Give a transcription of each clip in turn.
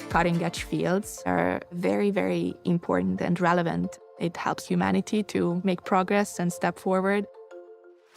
cutting-edge fields are very, very important and relevant. It helps humanity to make progress and step forward.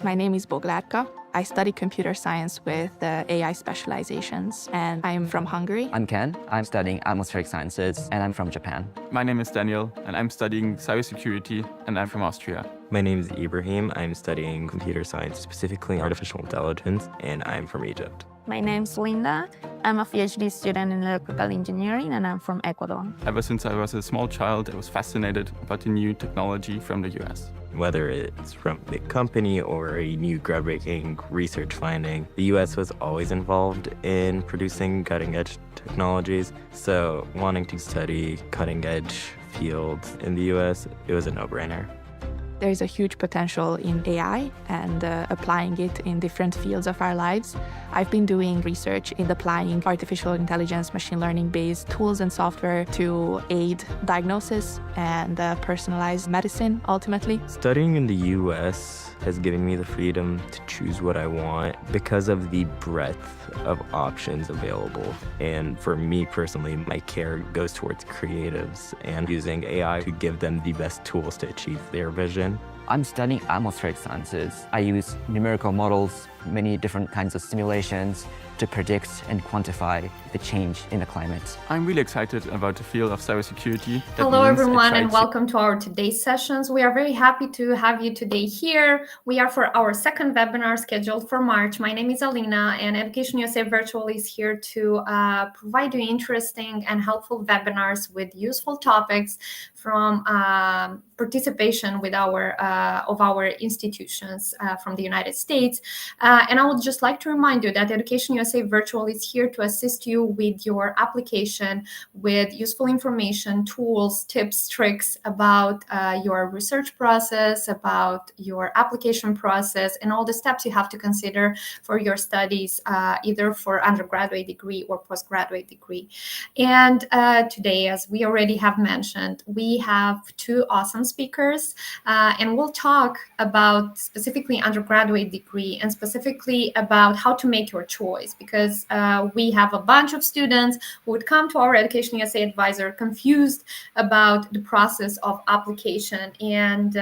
My name is Boglárka. I study computer science with AI specializations, and I'm from Hungary. I'm Ken. I'm studying atmospheric sciences, and I'm from Japan. My name is Daniel, and I'm studying cybersecurity, and I'm from Austria. My name is Ibrahim. I'm studying computer science, specifically artificial intelligence, and I'm from Egypt. My name's Linda. I'm a PhD student in electrical engineering, and I'm from Ecuador. Ever since I was a small child, I was fascinated about the new technology from the US. Whether it's from a big company or a new groundbreaking research finding, the US was always involved in producing cutting-edge technologies. So wanting to study cutting-edge fields in the US, it was a no-brainer. There's a huge potential in AI and applying it in different fields of our lives. I've been doing research in applying artificial intelligence, machine learning-based tools and software to aid diagnosis and personalized medicine, ultimately. Studying in the US has given me the freedom to choose what I want because of the breadth of options available. And for me personally, my care goes towards creatives and using AI to give them the best tools to achieve their vision. I'm studying atmospheric sciences. I use numerical models, many different kinds of simulations to predict and quantify the change in the climate. I'm really excited about the field of cybersecurity. Hello, everyone, and welcome to our today's sessions. We are very happy to have you today here. We are for our second webinar scheduled for March. My name is Alina, and Education USA Virtual is here to provide you interesting and helpful webinars with useful topics from participation with our institutions from the United States. And I would just like to remind you that Education USA Virtual is here to assist you with your application with useful information, tools, tips, tricks about your research process, about your application process, and all the steps you have to consider for your studies, either for undergraduate degree or postgraduate degree. And today, as we already have mentioned, we have two awesome speakers, and we'll talk about specifically undergraduate degree and specifically about how to make your choice, because we have a bunch of students who would come to our Education USA advisor confused about the process of application. And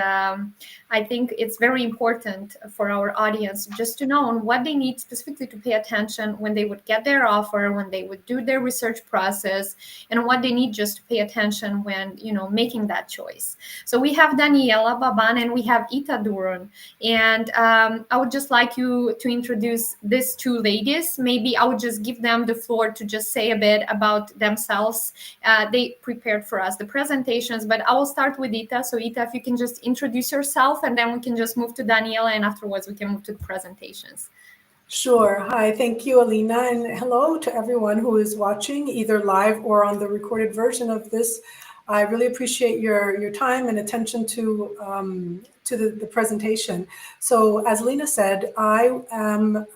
I think it's very important for our audience just to know on what they need specifically to pay attention when they would get their offer, when they would do their research process, and what they need just to pay attention when, making that choice. So we have Daniela Baban and we have Ita Duran. And I would just like you to introduce these two ladies. Maybe I would just give them the floor to just say a bit about themselves. They prepared for us the presentations, but I will start with Ita. So Ita, if you can just introduce yourself, and then we can just move to Daniela, and afterwards we can move to the presentations. Sure. Hi, thank you, Alina, and hello to everyone who is watching either live or on the recorded version of this. I really appreciate your time and attention to the presentation. So as Lena said, I am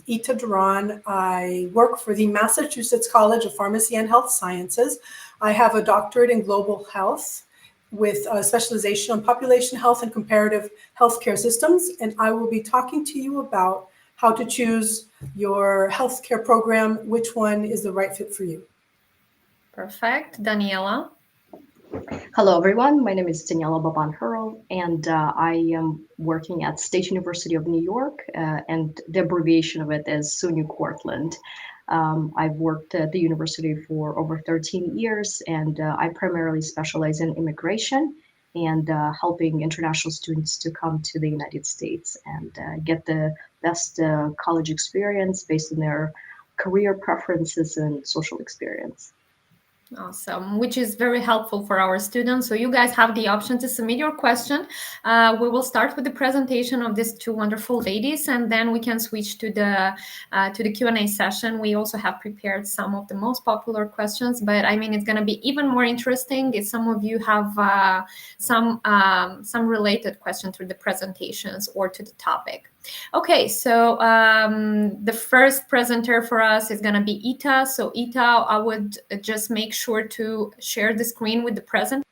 Ita Duran. I work for the Massachusetts College of Pharmacy and Health Sciences. I have a doctorate in global health with a specialization on population health and comparative healthcare systems. And I will be talking to you about how to choose your healthcare program, which one is the right fit for you. Perfect. Daniela. Hello, everyone. My name is Daniela Baban-Hurl, and I am working at State University of New York, and the abbreviation of it is SUNY Cortland. I've worked at the university for over 13 years, and I primarily specialize in immigration and helping international students to come to the United States and get the best college experience based on their career preferences and social experience. Awesome, which is very helpful for our students. So you guys have the option to submit your question. We will start with the presentation of these two wonderful ladies, and then we can switch to the Q&A session. We also have prepared some of the most popular questions, but I mean, it's going to be even more interesting if some of you have some related question to the presentations or to the topic. Okay, so the first presenter for us is going to be Ita. So Ita, I would just make sure to share the screen with the present.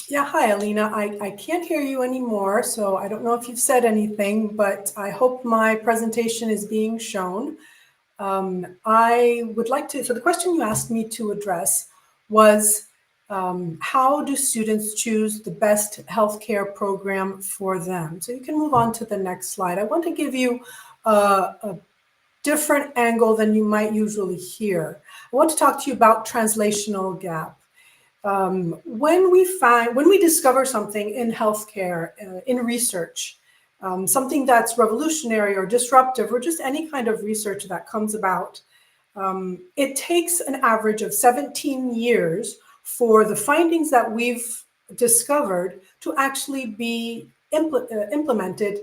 Yeah, hi, Alina. I can't hear you anymore, so I don't know if you've said anything, but I hope my presentation is being shown. I would like to, so the question you asked me to address was, how do students choose the best healthcare program for them? So you can move on to the next slide. I want to give you a different angle than you might usually hear. I want to talk to you about translational gap. When we discover something in healthcare, in research, something that's revolutionary or disruptive, or just any kind of research that comes about, it takes an average of 17 years for the findings that we've discovered to actually be implemented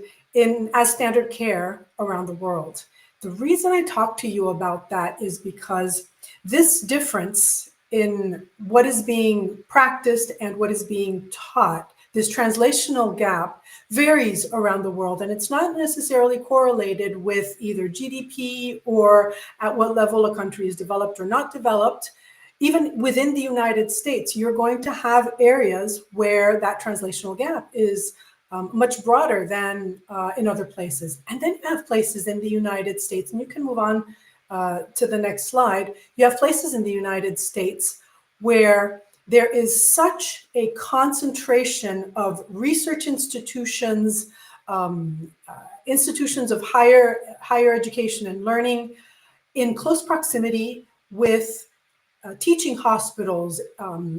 as standard care around the world. The reason I talk to you about that is because this difference in what is being practiced and what is being taught, this translational gap, varies around the world, and it's not necessarily correlated with either GDP or at what level a country is developed or not developed. Even within the United States, you're going to have areas where that translational gap is much broader than in other places. And then you have places in the United States, and you can move on to the next slide. You have places in the United States where there is such a concentration of research institutions, institutions of higher education and learning in close proximity with teaching hospitals,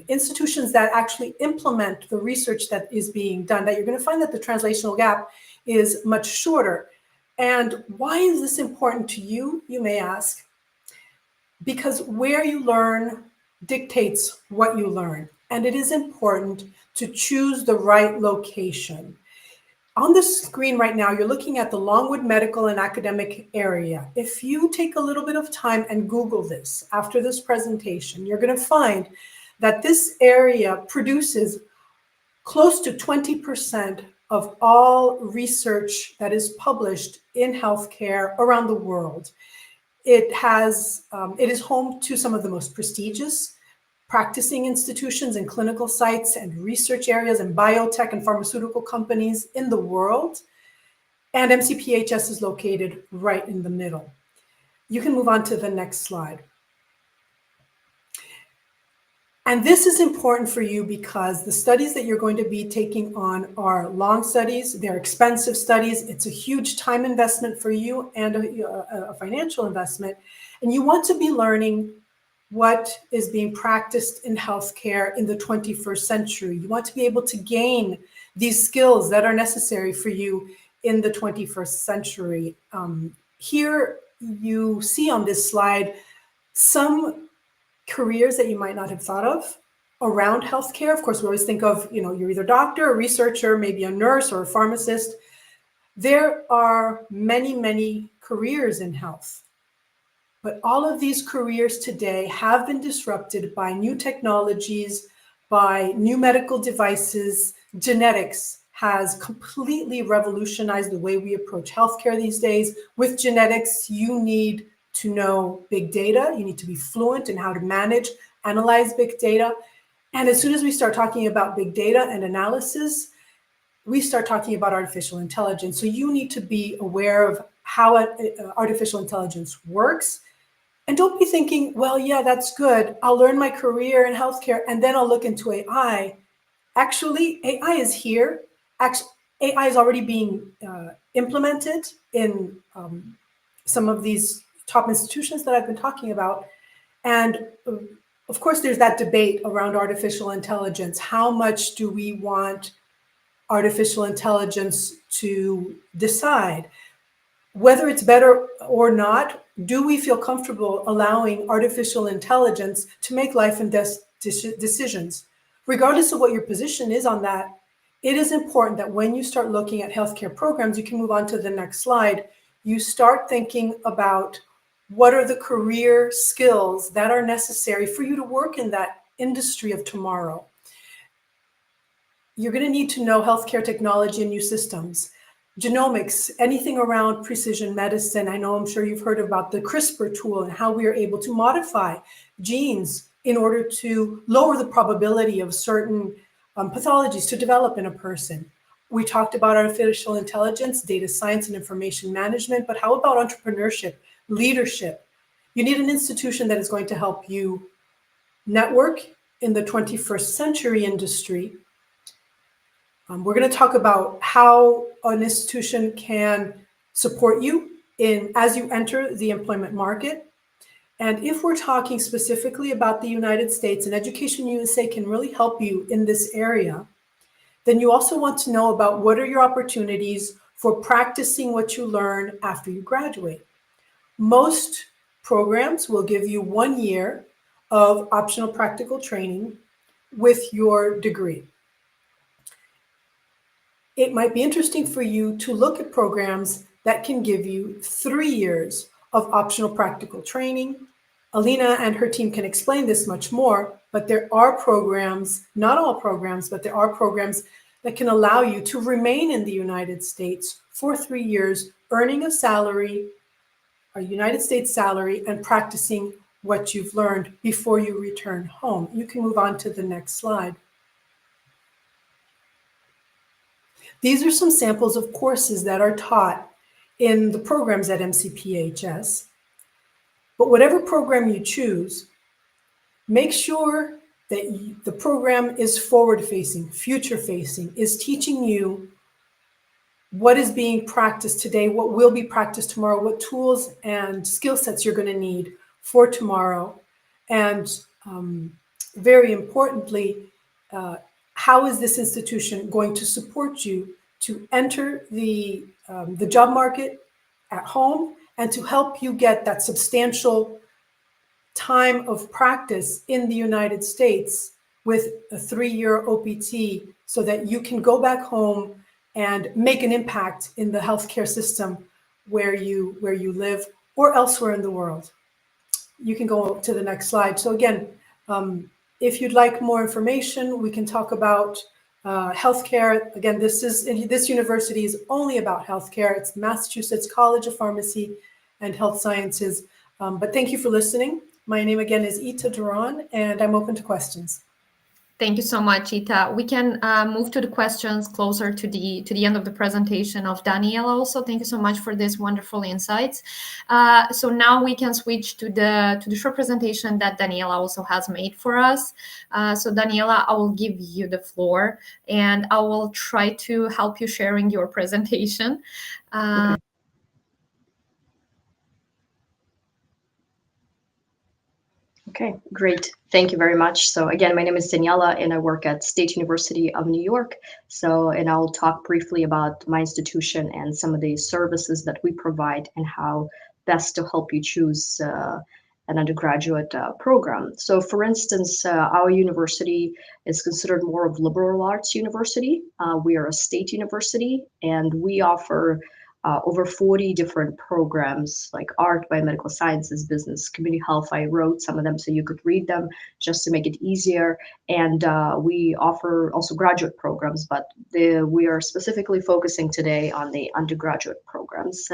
institutions that actually implement the research that is being done, that you're going to find that the translational gap is much shorter. And why is this important to you, you may ask? Because where you learn dictates what you learn. And it is important to choose the right location. On the screen right now, you're looking at the Longwood Medical and Academic Area. If you take a little bit of time and Google this after this presentation, you're going to find that this area produces close to 20% of all research that is published in healthcare around the world. It is home to some of the most prestigious practicing institutions and clinical sites and research areas and biotech and pharmaceutical companies in the world. And MCPHS is located right in the middle. You can move on to the next slide. And this is important for you because the studies that you're going to be taking on are long studies, they're expensive studies, it's a huge time investment for you and a financial investment. And you want to be learning what is being practiced in healthcare in the 21st century. You want to be able to gain these skills that are necessary for you in the 21st century. Here you see on this slide some careers that you might not have thought of around healthcare. Of course, we always think of, you're either a doctor, a researcher, maybe a nurse or a pharmacist. There are many, many careers in health. But all of these careers today have been disrupted by new technologies, by new medical devices. Genetics has completely revolutionized the way we approach healthcare these days. With genetics, you need to know big data. You need to be fluent in how to manage, analyze big data. And as soon as we start talking about big data and analysis, we start talking about artificial intelligence. So you need to be aware of how artificial intelligence works. And don't be thinking, well, yeah, that's good. I'll learn my career in healthcare and then I'll look into AI. Actually, AI is here. AI is already being implemented in some of these top institutions that I've been talking about. And of course, there's that debate around artificial intelligence. How much do we want artificial intelligence to decide? Whether it's better or not, do we feel comfortable allowing artificial intelligence to make life and death decisions? Regardless of what your position is on that, it is important that when you start looking at healthcare programs, you can move on to the next slide, you start thinking about what are the career skills that are necessary for you to work in that industry of tomorrow. You're going to need to know healthcare technology and new systems. Genomics, anything around precision medicine. I'm sure you've heard about the CRISPR tool and how we are able to modify genes in order to lower the probability of certain pathologies to develop in a person. We talked about artificial intelligence, data science, and information management, but how about entrepreneurship, leadership, You need an institution that is going to help you network in the 21st century industry. We're going to talk about how an institution can support you as you enter the employment market. And if we're talking specifically about the United States, and Education USA can really help you in this area, then you also want to know about what are your opportunities for practicing what you learn after you graduate. Most programs will give you 1 year of optional practical training with your degree. It might be interesting for you to look at programs that can give you 3 years of optional practical training. Alina and her team can explain this much more, but there are programs, not all programs, but there are programs that can allow you to remain in the United States for 3 years, earning a salary, a United States salary, and practicing what you've learned before you return home. You can move on to the next slide. These are some samples of courses that are taught in the programs at MCPHS. But whatever program you choose, make sure that the program is forward-facing, future-facing, is teaching you what is being practiced today, what will be practiced tomorrow, what tools and skill sets you're going to need for tomorrow. And very importantly, how is this institution going to support you to enter the job market at home and to help you get that substantial time of practice in the United States with a 3-year OPT so that you can go back home and make an impact in the healthcare system where you live or elsewhere in the world. You can go to the next slide. So again, if you'd like more information, we can talk about healthcare. Again, this university is only about healthcare. It's Massachusetts College of Pharmacy and Health Sciences. But thank you for listening. My name again is Ita Duran, and I'm open to questions. Thank you so much, Ita. We can move to the questions closer to the end of the presentation of Daniela. Also, thank you so much for this wonderful insights. So now we can switch to the short presentation that Daniela also has made for us. So Daniela, I will give you the floor, and I will try to help you sharing your presentation. Okay. Okay, great. Thank you very much. So again, my name is Daniela and I work at State University of New York. And I'll talk briefly about my institution and some of the services that we provide and how best to help you choose an undergraduate program. So for instance, our university is considered more of liberal arts university. We are a state university and we offer over 40 different programs like art, biomedical sciences, business, community health. I wrote some of them so you could read them just to make it easier. And we offer also graduate programs, but we are specifically focusing today on the undergraduate programs.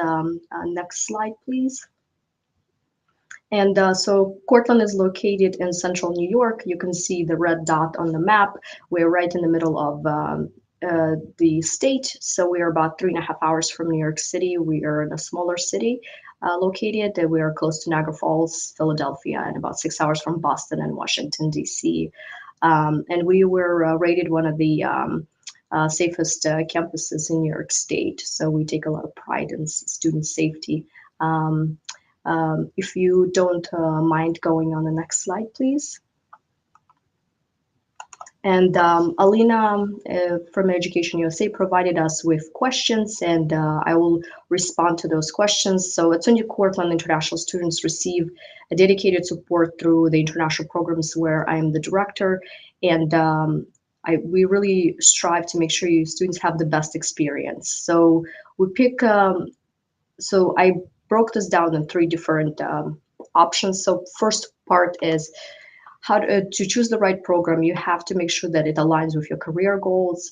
Next slide, please. And so Cortland is located in central New York. You can see the red dot on the map. We're right in the middle of the state. So we are about 3.5 hours from New York City. We are in a smaller city located. We are close to Niagara Falls, Philadelphia, and about 6 hours from Boston and Washington, D.C. And we were rated one of the safest campuses in New York State. So we take a lot of pride in student safety. If you don't mind going on the next slide, please. And Alina from Education USA provided us with questions, and I will respond to those questions. So at SUNY Cortland, international students receive a dedicated support through the international programs where I am the director, and we really strive to make sure you students have the best experience. So we pick, so I broke this down in 3 different options. So first part is how to choose the right program. You have to make sure that it aligns with your career goals.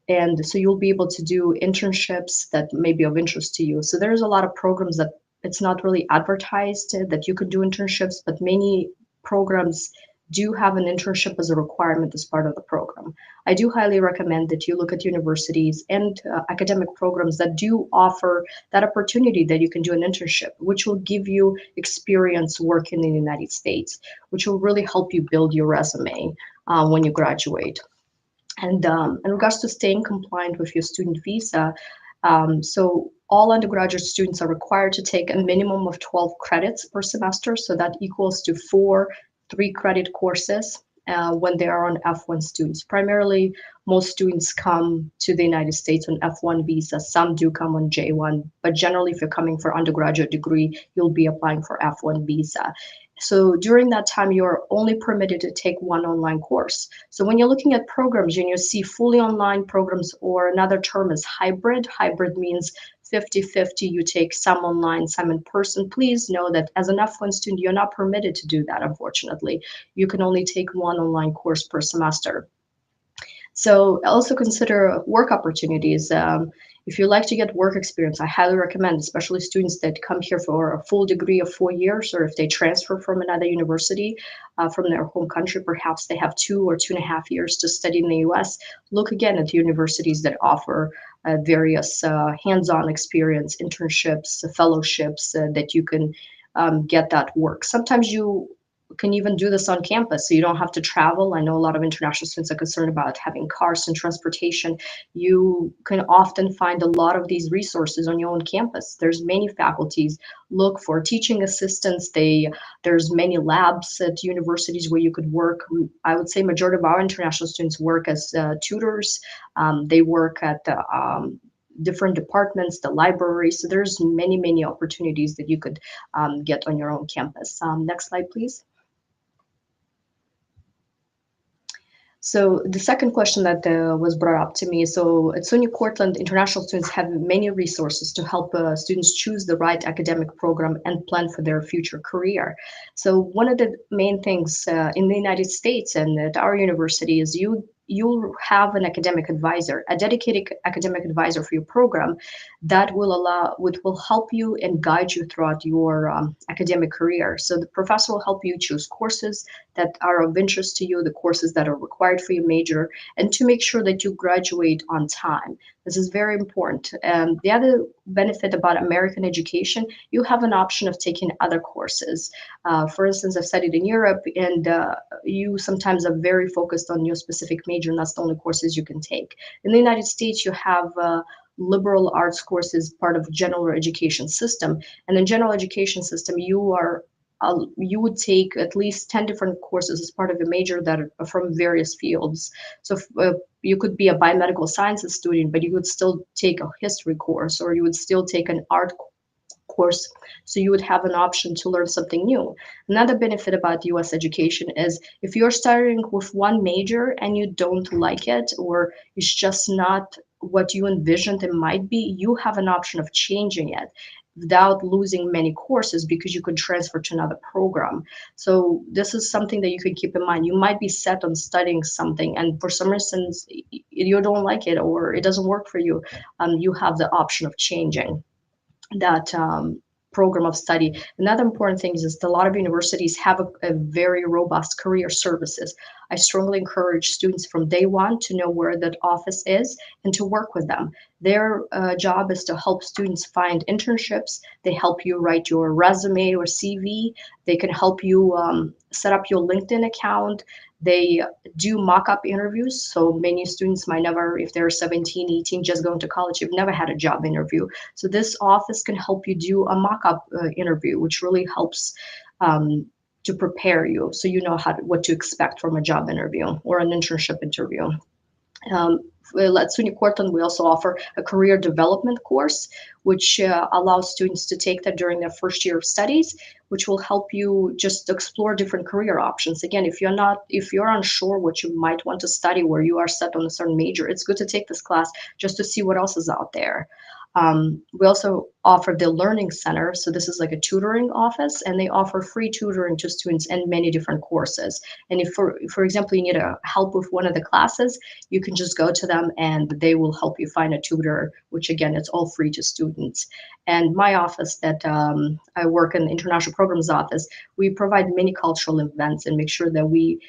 And so you'll be able to do internships that may be of interest to you. So there's a lot of programs that it's not really advertised that you could do internships, but many programs do have an internship as a requirement as part of the program. I do highly recommend that you look at universities and academic programs that do offer that opportunity that you can do an internship, which will give you experience working in the United States, which will really help you build your resume when you graduate. And in regards to staying compliant with your student visa, so all undergraduate students are required to take a minimum of 12 credits per semester. So that equals to 4 3-credit courses when they are on F1 students. Primarily, most students come to the United States on F1 visa. Some do come on J1, but generally, if you're coming for undergraduate degree, you'll be applying for F1 visa. So during that time, you're only permitted to take one online course. So when you're looking at programs and you see fully online programs, or another term is hybrid. Hybrid means 50-50, you take some online, some in person. Please know that as an F1 student, you're not permitted to do that, unfortunately. You can only take one online course per semester. So also consider work opportunities. If you like to get work experience, I highly recommend, especially students that come here for a full degree of 4 years, or if they transfer from another university from their home country, perhaps they have 2 or 2.5 years to study in the US. Look again at universities that offer various hands-on experience, internships, fellowships that you can get that work. Sometimes you can even do this on campus, so you don't have to travel. I know a lot of international students are concerned about having cars and transportation. You can often find a lot of these resources on your own campus. There's many faculties. Look for teaching assistants. There's many labs at universities where you could work. I would say majority of our international students work as tutors. They work at the different departments, the library. So there's many opportunities that you could get on your own campus. Next slide, please. So the second question that was brought up to me, so at SUNY Cortland, international students have many resources to help students choose the right academic program and plan for their future career. So one of the main things in the United States and at our university is you'll have an academic advisor, a dedicated academic advisor for your program that will help you and guide you throughout your academic career. So the professor will help you choose courses that are of interest to you, the courses that are required for your major, and to make sure that you graduate on time. This is very important. The other benefit about American education, you have an option of taking other courses. For instance, I've studied in Europe, and you sometimes are very focused on your specific major, and that's the only courses you can take. In the United States, you have liberal arts courses, part of general education system. And in general education system, you would take at least 10 different courses as part of a major that are from various fields. So you could be a biomedical sciences student, but you would still take a history course, or you would still take an art course. So you would have an option to learn something new. Another benefit about US education is if you're starting with one major and you don't like it, or it's just not what you envisioned it might be, you have an option of changing it without losing many courses, because you could transfer to another program. So this is something that you could keep in mind. You might be set on studying something, and for some reasons you don't like it or it doesn't work for you. You have the option of changing that program of study. Another important thing is that a lot of universities have a very robust career services. I strongly encourage students from day one to know where that office is and to work with them. Their job is to help students find internships. They help you write your resume or CV. They can help you set up your LinkedIn account. They do mock-up interviews. So many students might never, if they're 17, 18, just going to college, you've never had a job interview. So this office can help you do a mock-up interview, which really helps to prepare you, so you know what to expect from a job interview or an internship interview. At SUNY Cortland, we also offer a career development course, which allows students to take that during their first year of studies, which will help you just explore different career options. Again, if you're unsure what you might want to study, where you are set on a certain major, it's good to take this class just to see what else is out there. We also offer the Learning Center. So this is like a tutoring office, and they offer free tutoring to students in many different courses. And if, for example, you need help with one of the classes, you can just go to them and they will help you find a tutor, which again, it's all free to students. And my office that I work in, the International Programs Office, we provide many cultural events and make sure that we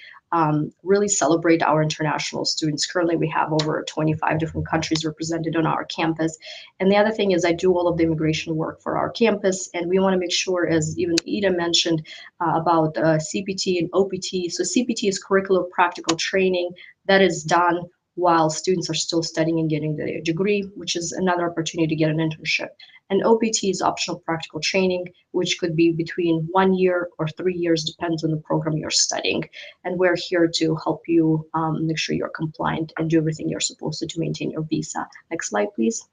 really celebrate our international students. Currently, we have over 25 different countries represented on our campus. And the other thing is I do all of the immigration work for our campus, and we want to make sure, as even Ida mentioned, about CPT and OPT. So CPT is curricular practical training that is done while students are still studying and getting their degree, which is another opportunity to get an internship. And OPT is optional practical training, which could be between 1 year or 3 years, depends on the program you're studying. And we're here to help you make sure you're compliant and do everything you're supposed to maintain your visa. Next slide, please.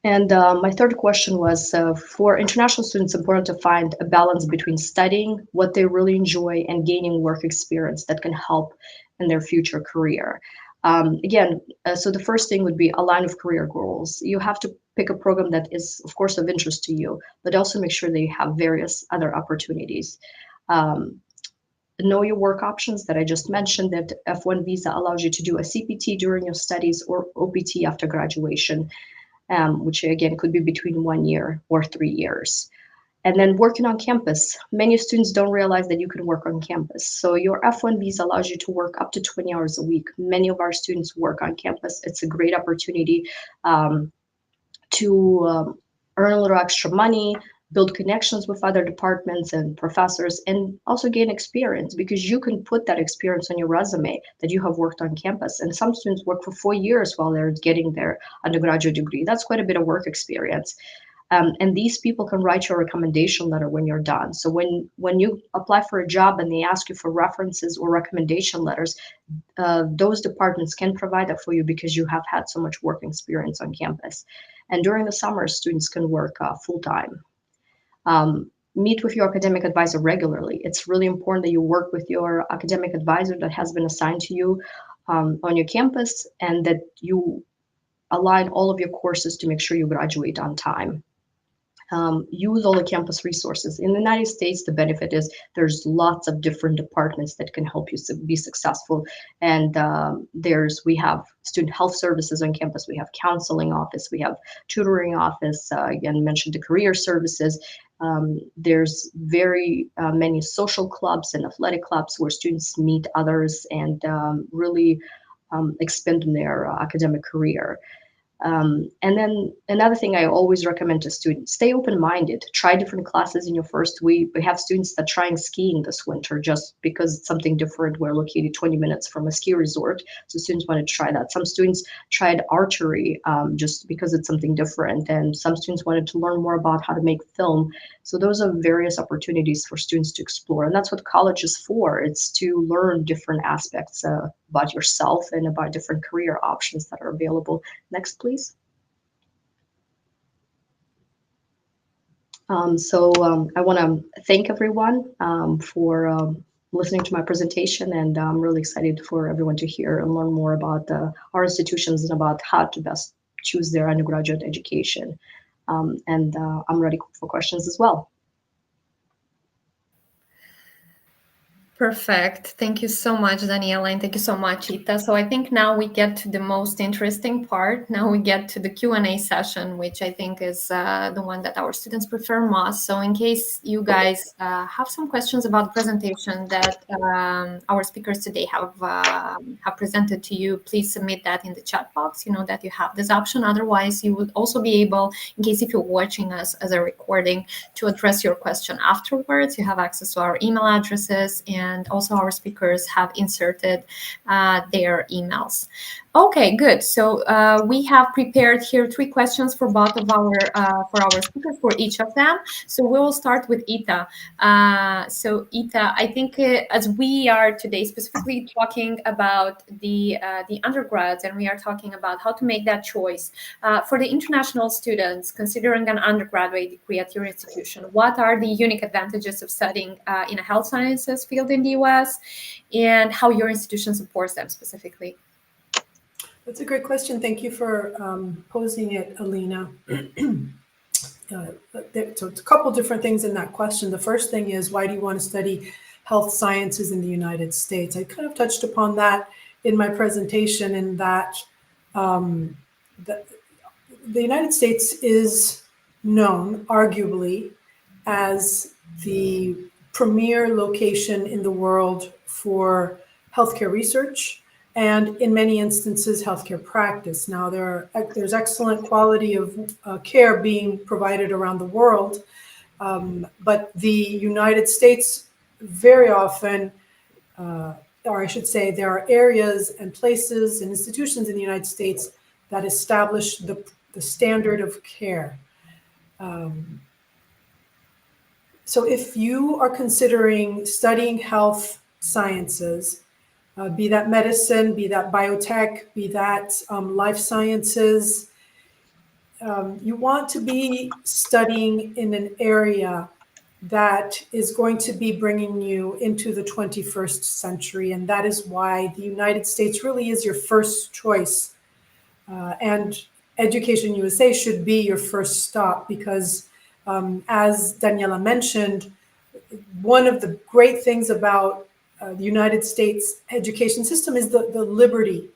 And my third question was, for international students, it's important to find a balance between studying what they really enjoy and gaining work experience that can help in their future career. So the first thing would be align with career goals. You have to pick a program that is, of course, of interest to you, but also make sure that you have various other opportunities. Know your work options that I just mentioned, that F1 visa allows you to do a CPT during your studies or OPT after graduation, which again could be between 1 year or 3 years. And then working on campus. Many students don't realize that you can work on campus. So your F1 visa allows you to work up to 20 hours a week. Many of our students work on campus. It's a great opportunity to earn a little extra money, build connections with other departments and professors, and also gain experience, because you can put that experience on your resume that you have worked on campus. And some students work for 4 years while they're getting their undergraduate degree. That's quite a bit of work experience. And these people can write your recommendation letter when you're done. So when you apply for a job and they ask you for references or recommendation letters, those departments can provide that for you because you have had so much work experience on campus. And during the summer, students can work full-time. Meet with your academic advisor regularly. It's really important that you work with your academic advisor that has been assigned to you on your campus, and that you align all of your courses to make sure you graduate on time. Use all the campus resources. In the United States, the benefit is there's lots of different departments that can help you be successful. And we have student health services on campus, we have counseling office, we have tutoring office, again, mentioned the career services. There's very many social clubs and athletic clubs where students meet others and really expand in their academic career. And then another thing I always recommend to students, stay open-minded, try different classes in your first week. We have students that are trying skiing this winter just because it's something different. We're located 20 minutes from a ski resort, so students wanted to try that. Some students tried archery just because it's something different, and some students wanted to learn more about how to make film. So those are various opportunities for students to explore, and that's what college is for. It's to learn different aspects about yourself and about different career options that are available. Next, please. I want to thank everyone for listening to my presentation, and I'm really excited for everyone to hear and learn more about our institutions and about how to best choose their undergraduate education. I'm ready for questions as well. Perfect. Thank you so much, Daniela, and thank you so much, Ita. So I think now we get to the most interesting part. Now we get to the Q&A session, which I think is the one that our students prefer most. So in case you guys have some questions about the presentation that our speakers today have presented to you, please submit that in the chat box. You know that you have this option. Otherwise, you would also be able, in case if you're watching us as a recording, to address your question afterwards. You have access to our email addresses, and also our speakers have inserted their emails. Okay, good. So we have prepared here 3 questions for both of our speakers, for each of them. So we will start with Ita. So Ita, I think as we are today specifically talking about the undergrads, and we are talking about how to make that choice for the international students considering an undergraduate degree at your institution, what are the unique advantages of studying in a health sciences field in the US, and how your institution supports them specifically? That's a great question. Thank you for posing it, Alina. So it's a couple different things in that question. The first thing is, why do you want to study health sciences in the United States? I kind of touched upon that in my presentation, in that the United States is known, arguably, as the premier location in the world for healthcare research and, in many instances, healthcare practice. Now, there's excellent quality of care being provided around the world, but the United States very often, or I should say, there are areas and places and institutions in the United States that establish the standard of care. So if you are considering studying health sciences, be that medicine, be that biotech, be that life sciences, you want to be studying in an area that is going to be bringing you into the 21st century. And that is why the United States really is your first choice. And Education USA should be your first stop because, as Daniela mentioned, one of the great things about the United States education system is the liberty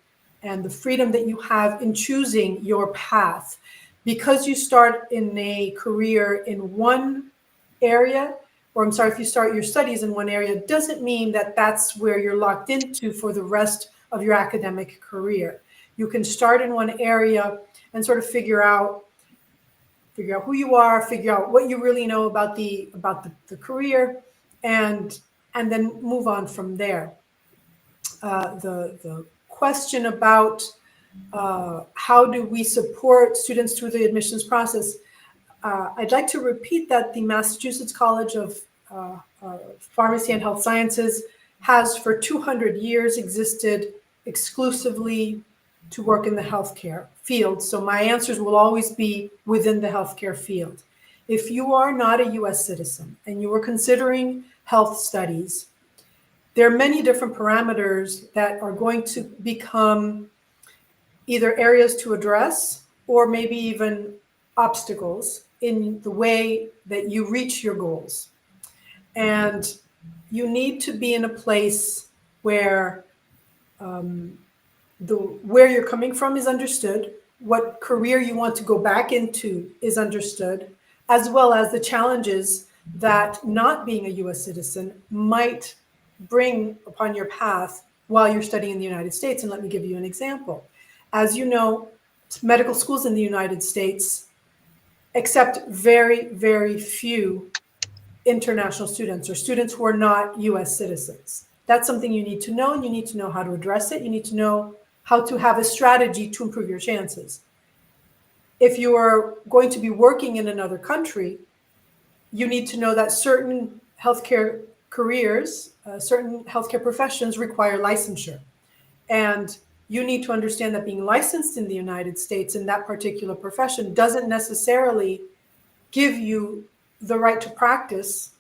and the freedom that you have in choosing your path. Because you start in a career in one area, or I'm sorry, if you start your studies in one area, doesn't mean that that's where you're locked into for the rest of your academic career. You can start in one area and sort of figure out who you are, figure out what you really know about the career, and then move on from there. The question about how do we support students through the admissions process, I'd like to repeat that the Massachusetts College of Pharmacy and Health Sciences has for 200 years existed exclusively to work in the healthcare field. So my answers will always be within the healthcare field. If you are not a US citizen and you are considering health studies, there are many different parameters that are going to become either areas to address or maybe even obstacles in the way that you reach your goals. And you need to be in a place where where you're coming from is understood, what career you want to go back into is understood, as well as the challenges that not being a US citizen might bring upon your path while you're studying in the United States. And let me give you an example. As you know, medical schools in the United States accept very, very few international students or students who are not US citizens. That's something you need to know, and you need to know how to address it. You need to know how to have a strategy to improve your chances. If you are going to be working in another country, you need to know that certain healthcare careers, certain healthcare professions require licensure. And you need to understand that being licensed in the United States in that particular profession doesn't necessarily give you the right to practice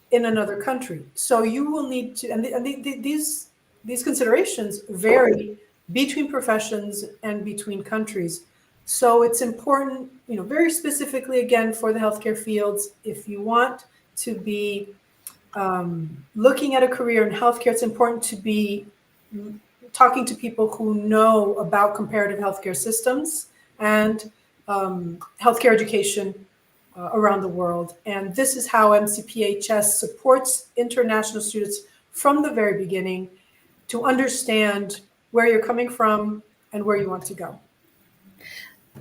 in another country. So you will need to, and these considerations vary between professions and between countries. So it's important, very specifically, again, for the healthcare fields, if you want to be looking at a career in healthcare, it's important to be talking to people who know about comparative healthcare systems and healthcare education around the world. And this is how MCPHS supports international students from the very beginning to understand where you're coming from and where you want to go.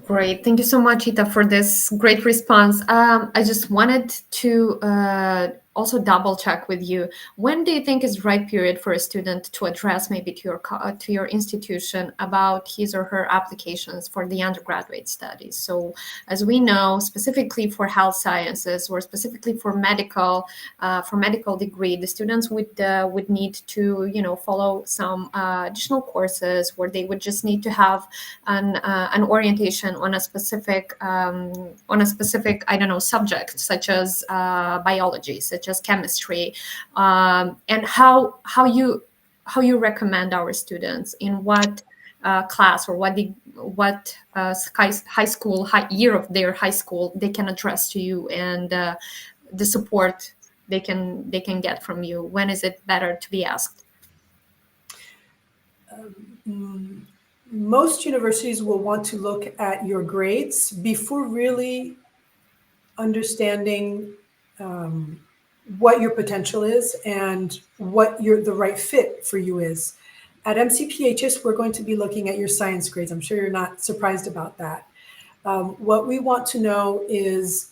Great. Thank you so much, Ita, for this great response. I just wanted to also double check with you. When do you think is the right period for a student to address maybe to your institution about his or her applications for the undergraduate studies? So as we know, specifically for health sciences or specifically for medical degree, the students would need to follow some additional courses where they would just need to have an orientation on a specific subject, such as biology, such as chemistry, and how you recommend our students in what class or what year of their high school they can address to you, and the support they can get from you? When is it better to be asked? Most universities will want to look at your grades before really understanding what your potential is and what the right fit for you is. At MCPHS, we're going to be looking at your science grades. I'm sure you're not surprised about that. What we want to know is,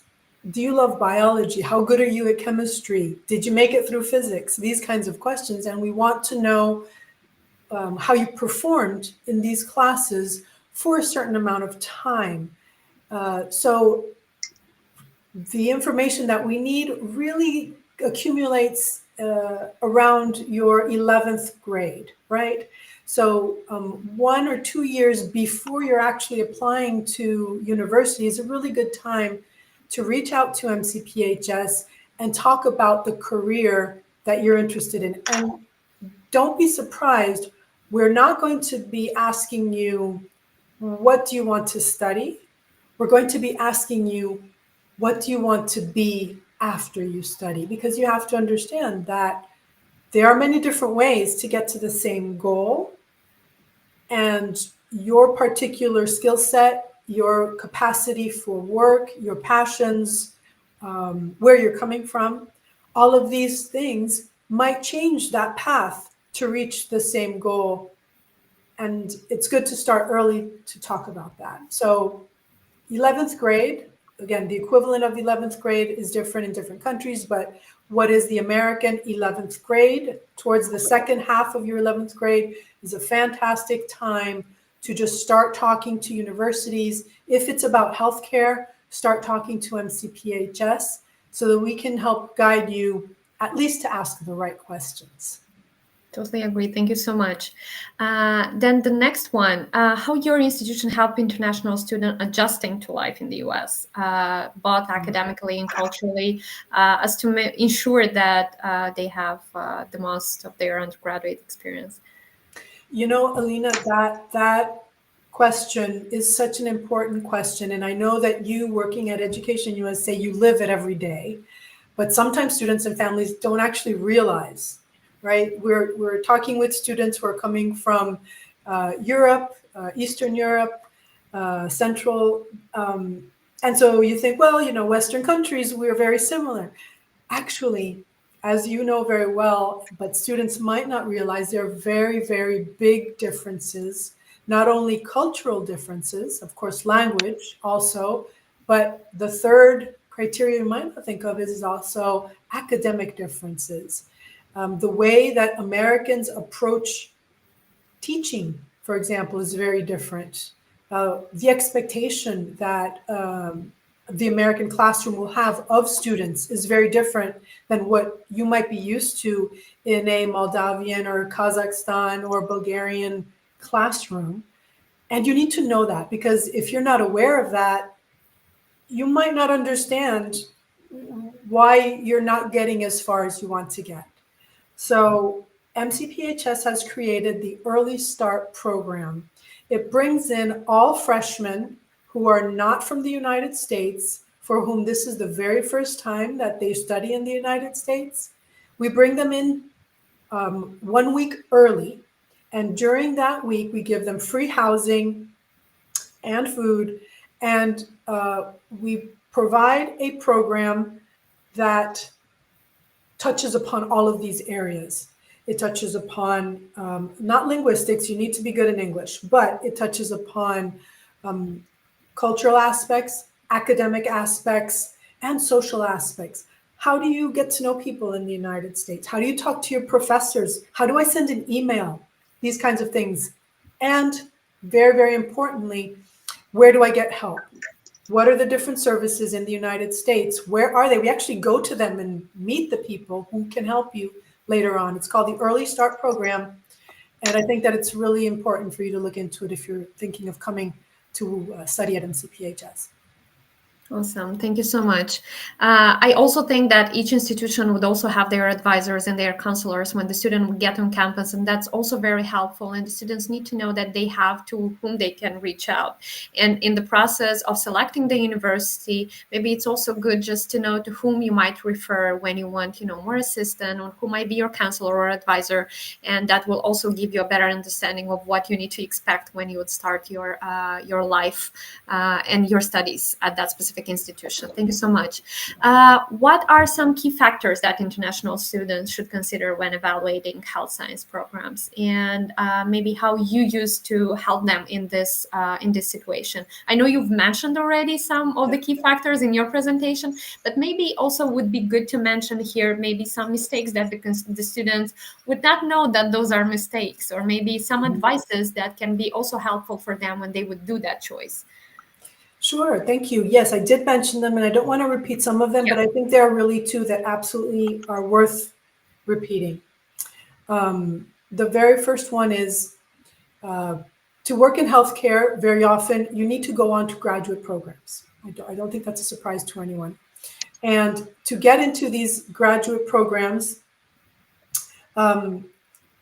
do you love biology? How good are you at chemistry? Did you make it through physics? These kinds of questions. And we want to know how you performed in these classes for a certain amount of time. So the information that we need really accumulates around your 11th grade, right? So 1 or 2 years before you're actually applying to university is a really good time to reach out to MCPHS and talk about the career that you're interested in. And don't be surprised, we're not going to be asking you, what do you want to study? We're going to be asking you, what do you want to be after you study? Because you have to understand that there are many different ways to get to the same goal, and your particular skill set, your capacity for work, your passions, where you're coming from, all of these things might change that path to reach the same goal. And it's good to start early to talk about that. So 11th grade, again, the equivalent of 11th grade is different in different countries, but what is the American 11th grade? Towards the second half of your 11th grade is a fantastic time to just start talking to universities. If it's about healthcare, start talking to MCPHS so that we can help guide you at least to ask the right questions. Totally agree. Thank you so much. Then the next one, how your institution help international students adjusting to life in the US, both academically and culturally, as to ensure that they have the most of their undergraduate experience? You know, Alina, that question is such an important question. And I know that you, working at Education USA, you live it every day. But sometimes students and families don't actually realize, right? We're talking with students who are coming from Europe, Eastern Europe, Central. And so you think, well, you know, Western countries, we're very similar. Actually, as you know very well, but students might not realize, there are very, very big differences, not only cultural differences, of course, language also, but the third criteria you might not think of is also academic differences. The way that Americans approach teaching, for example, is very different. The expectation that the American classroom will have of students is very different than what you might be used to in a Moldavian or Kazakhstan or Bulgarian classroom. And you need to know that, because if you're not aware of that, you might not understand why you're not getting as far as you want to get. So MCPHS has created the Early Start program. It brings in all freshmen who are not from the United States, for whom this is the very first time that they study in the United States. We bring them in 1 week early. And during that week, we give them free housing and food. And we provide a program that touches upon all of these areas. It touches upon not linguistics, you need to be good in English, but it touches upon cultural aspects, academic aspects, and social aspects. How do you get to know people in the United States? How do you talk to your professors? How do I send an email? These kinds of things. And very, very importantly, where do I get help? What are the different services in the United States? Where are they? We actually go to them and meet the people who can help you later on. It's called the Early Start Program. And I think that it's really important for you to look into it if you're thinking of coming to study at MCPHS. Awesome. Thank you so much. I also think that each institution would also have their advisors and their counselors when the student would get on campus, and that's also very helpful. And the students need to know that they have to whom they can reach out. And in the process of selecting the university, maybe it's also good just to know to whom you might refer when you want, more assistance, or who might be your counselor or advisor. And that will also give you a better understanding of what you need to expect when you would start your life and your studies at that specific institution. Thank you so much. What are some key factors that international students should consider when evaluating health science programs, and maybe how you used to help them in this situation? I know you've mentioned already some of the key factors in your presentation, but maybe also would be good to mention here maybe some mistakes that the students would not know that those are mistakes, or maybe some advices that can be also helpful for them when they would do that choice. Sure, thank you. Yes, I did mention them, and I don't want to repeat some of them, but I think there are really two that absolutely are worth repeating. The very first one is to work in healthcare, very often you need to go on to graduate programs. I don't think that's a surprise to anyone. And to get into these graduate programs,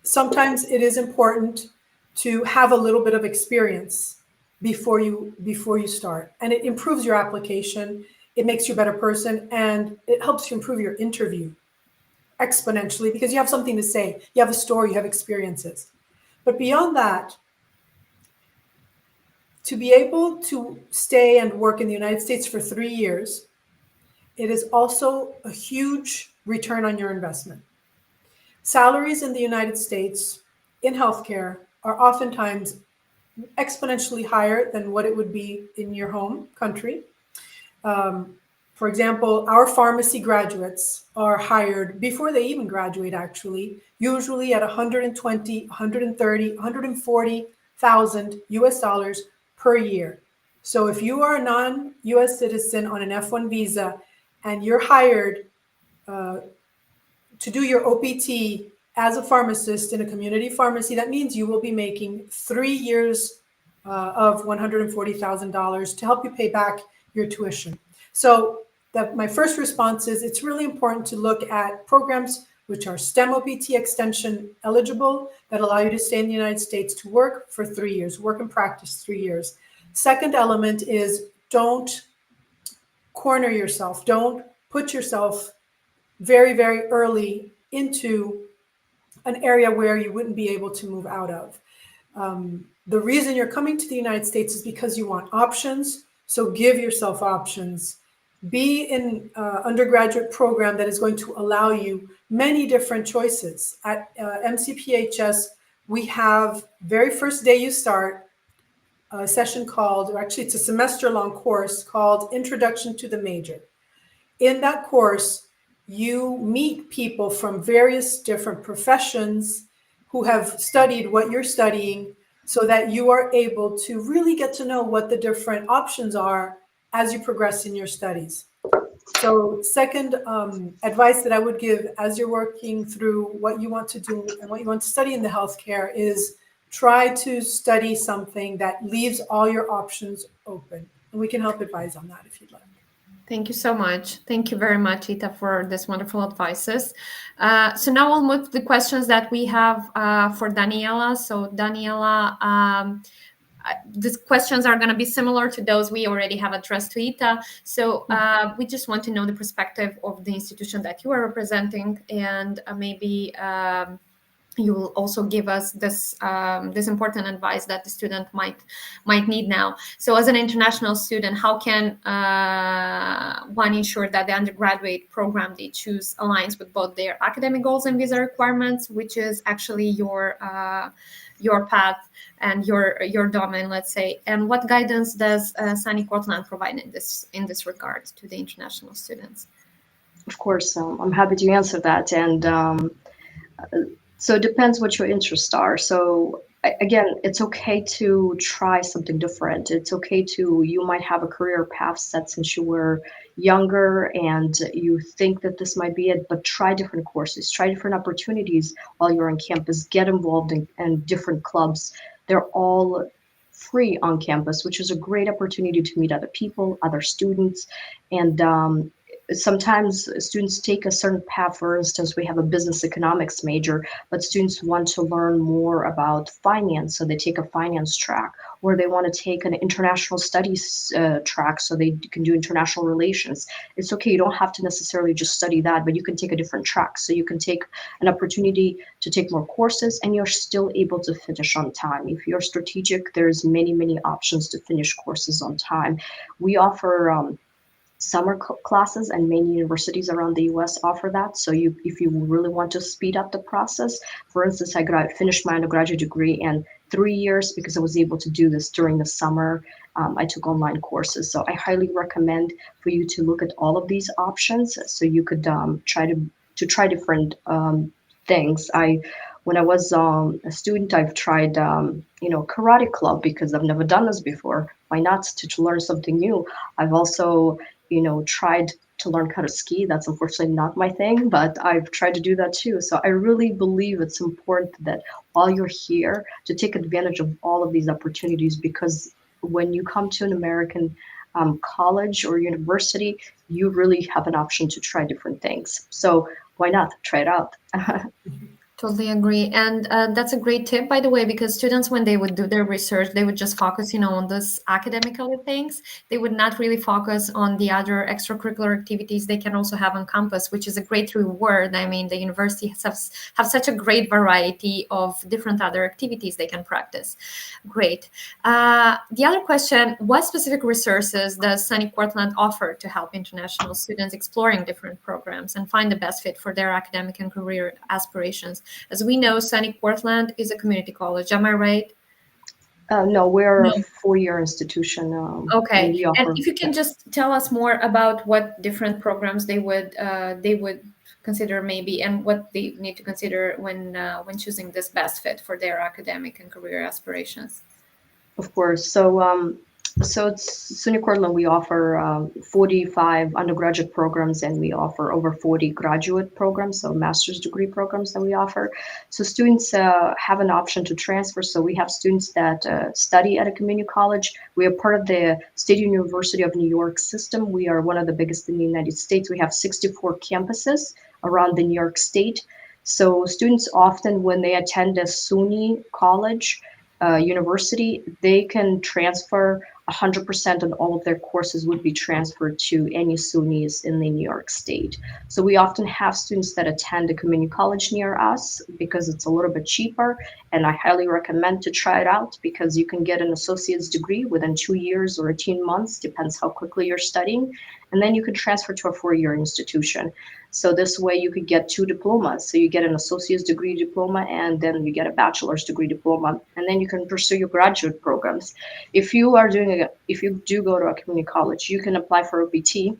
sometimes it is important to have a little bit of experience before you start, and it improves your application, it makes you a better person, and it helps you improve your interview exponentially because you have something to say, you have a story, you have experiences. But beyond that, to be able to stay and work in the United States for 3 years, it is also a huge return on your investment. Salaries in the United States in healthcare are oftentimes exponentially higher than what it would be in your home country. For example, our pharmacy graduates are hired before they even graduate, actually, usually at 120, 130, 140,000 US dollars per year. So if you are a non-US citizen on an F1 visa and you're hired to do your OPT as a pharmacist in a community pharmacy, that means you will be making 3 years of $140,000 to help you pay back your tuition. So my first response is it's really important to look at programs which are STEM OPT extension eligible that allow you to stay in the United States to work for 3 years, work and practice 3 years. Second element is don't corner yourself. Don't put yourself very, very early into an area where you wouldn't be able to move out of. The reason you're coming to the United States is because you want options. So give yourself options. Be in an undergraduate program that is going to allow you many different choices. At MCPHS, we have very first day you start a session called, or actually it's a semester-long course called Introduction to the Major. In that course, you meet people from various different professions who have studied what you're studying so that you are able to really get to know what the different options are as you progress in your studies. So second advice that I would give as you're working through what you want to do and what you want to study in the healthcare is try to study something that leaves all your options open. And we can help advise on that if you'd like. Thank you so much. Thank you very much, Ita, for this wonderful advices. So now we'll move to the questions that we have for Daniela. So Daniela, these questions are going to be similar to those we already have addressed to Ita. So we just want to know the perspective of the institution that you are representing, and maybe you will also give us this important advice that the student might need now. So as an international student, how can one ensure that the undergraduate program they choose aligns with both their academic goals and visa requirements, which is actually your path and your domain, let's say? And what guidance does SUNY Cortland provide in this regard to the international students? Of course, I'm happy to answer that. And so it depends what your interests are. So again, it's okay to try something different. It's okay you might have a career path set since you were younger and you think that this might be it, but try different courses, try different opportunities while you're on campus, get involved in different clubs. They're all free on campus, which is a great opportunity to meet other people, other students. And sometimes students take a certain path. For instance, we have a business economics major, but students want to learn more about finance, so they take a finance track, or they want to take an international studies track, so they can do international relations. It's okay, you don't have to necessarily just study that, but you can take a different track. So you can take an opportunity to take more courses, and you're still able to finish on time. If you're strategic, there's many options to finish courses on time. We offer summer classes, and many universities around the US offer that. So if you really want to speed up the process, for instance, I finished my undergraduate degree in 3 years because I was able to do this during the summer. I took online courses. So I highly recommend for you to look at all of these options, so you could try different things. When I was a student, I've tried, karate club, because I've never done this before. Why not, to learn something new? I've also, tried to learn how to ski. That's unfortunately not my thing, but I've tried to do that too. So I really believe it's important that while you're here, to take advantage of all of these opportunities, because when you come to an American college or university, you really have an option to try different things. So why not try it out? Totally agree. And that's a great tip, by the way, because students, when they would do their research, they would just focus, on this academical things. They would not really focus on the other extracurricular activities they can also have on campus, which is a great reward. I mean, the university have such a great variety of different other activities they can practice. Great. The other question, what specific resources does SUNY Cortland offer to help international students exploring different programs and find the best fit for their academic and career aspirations? As we know, SUNY Cortland is a community college. Am I right? No, we're a 4-year institution. Okay. And we offer, and if you can just tell us more about what different programs they would consider maybe, and what they need to consider when choosing this best fit for their academic and career aspirations. Of course. So it's SUNY Cortland. We offer 45 undergraduate programs, and we offer over 40 graduate programs, so master's degree programs that we offer. So students have an option to transfer. So we have students that study at a community college. We are part of the State University of New York system. We are one of the biggest in the United States. We have 64 campuses around the New York State. So students often, when they attend a SUNY college, university, they can transfer 100%, and all of their courses would be transferred to any SUNYs in the New York State. So we often have students that attend a community college near us because it's a little bit cheaper, and I highly recommend to try it out, because you can get an associate's degree within 2 years or 18 months, depends how quickly you're studying, and then you can transfer to a 4-year institution. So this way you could get 2 diplomas. So you get an associate's degree diploma, and then you get a bachelor's degree diploma, and then you can pursue your graduate programs. If you do go to a community college, you can apply for OPT,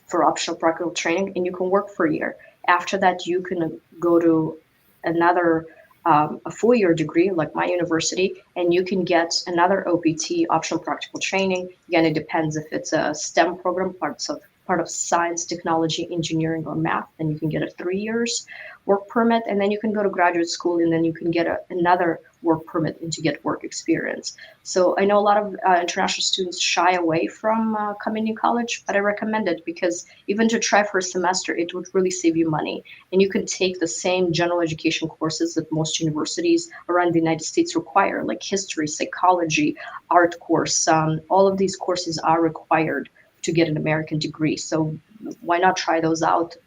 for optional practical training, and you can work for a year. After that, you can go to another a 4-year degree like my university, and you can get another OPT, optional practical training. Again, it depends if it's a STEM program, part of science, technology, engineering, or math, then you can get a 3 years work permit, and then you can go to graduate school, and then you can get another work permit and to get work experience. So I know a lot of international students shy away from community college, but I recommend it, because even to try for a semester, it would really save you money. And you can take the same general education courses that most universities around the United States require, like history, psychology, art course. All of these courses are required to get an American degree. So why not try those out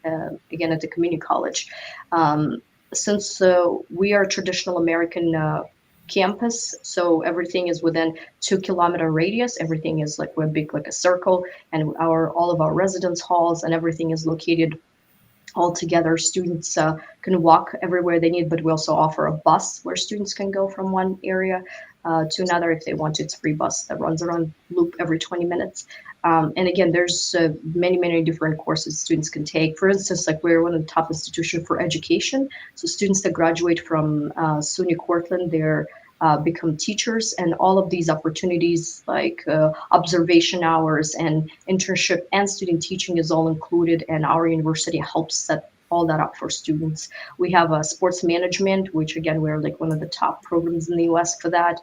again at the community college? Since we are a traditional American campus, so everything is within 2-kilometer radius. Everything is like, we're big like a circle, and all of our residence halls and everything is located all together. Students can walk everywhere they need, but we also offer a bus where students can go from one area to another if they want. It's a free bus that runs around loop every 20 minutes. And again, there's many different courses students can take. For instance, like, we're one of the top institutions for education. So students that graduate from SUNY Cortland, they're become teachers, and all of these opportunities like observation hours and internship and student teaching is all included, and our university helps set all that up for students. We have a sports management, which again, we're like one of the top programs in the US for that.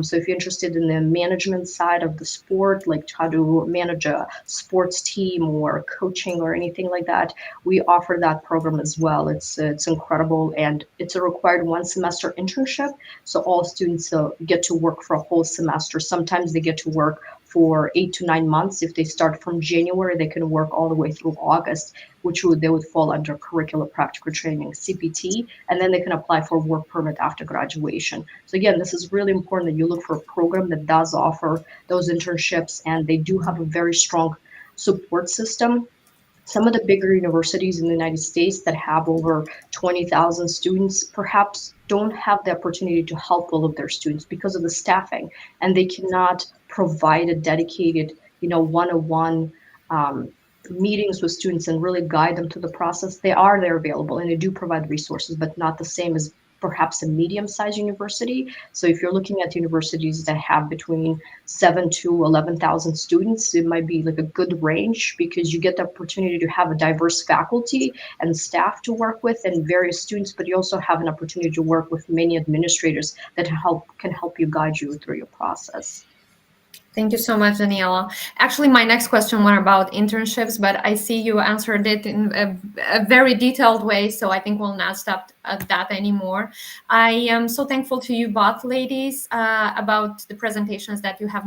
So if you're interested in the management side of the sport, like how to manage a sports team or coaching or anything like that, we offer that program as well. It's incredible, and it's a required 1-semester internship. So all students get to work for a whole semester. Sometimes they get to work for 8 to 9 months. If they start from January, they can work all the way through August, they would fall under curricular practical training, CPT, and then they can apply for work permit after graduation. So again, this is really important that you look for a program that does offer those internships, and they do have a very strong support system. Some of the bigger universities in the United States that have over 20,000 students perhaps don't have the opportunity to help all of their students because of the staffing, and they cannot provide a dedicated, one-on-one meetings with students and really guide them through the process. They are there available, and they do provide resources, but not the same as perhaps a medium-sized university. So if you're looking at universities that have between 7 to 11,000 students, it might be like a good range because you get the opportunity to have a diverse faculty and staff to work with and various students, but you also have an opportunity to work with many administrators that can help you guide you through your process. Thank you so much, Daniela. Actually, my next question was about internships, but I see you answered it in a very detailed way, so I think we'll not stop at that anymore. I am so thankful to you both, ladies, about the presentations that you have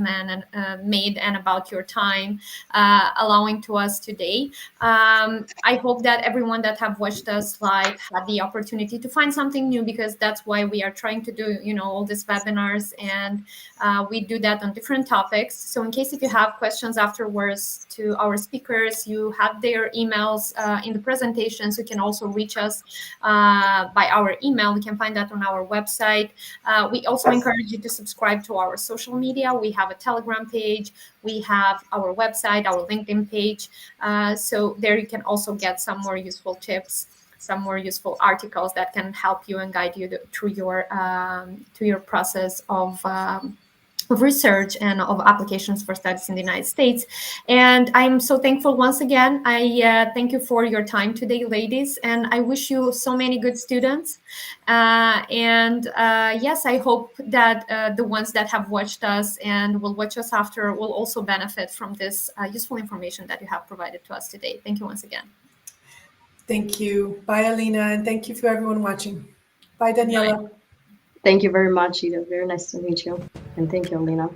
made and about your time allowing to us today. I hope that everyone that have watched us live had the opportunity to find something new, because that's why we are trying to do, all these webinars, and we do that on different topics. So in case if you have questions afterwards to our speakers, you have their emails in the presentations. You can also reach us by our email. You can find that on our website. We also encourage you to subscribe to our social media. We have a Telegram page. We have our website, our LinkedIn page. So there you can also get some more useful tips, some more useful articles that can help you and guide you through your process of research and of applications for studies in the United States. And I'm so thankful once again. I thank you for your time today, ladies, and I wish you so many good students. Yes, I hope that the ones that have watched us and will watch us after will also benefit from this useful information that you have provided to us today. Thank you once again. Thank you. Bye, Alina, and thank you for everyone watching. Bye, Daniela. Thank you very much, Ida. Very nice to meet you. And thank you, Alina.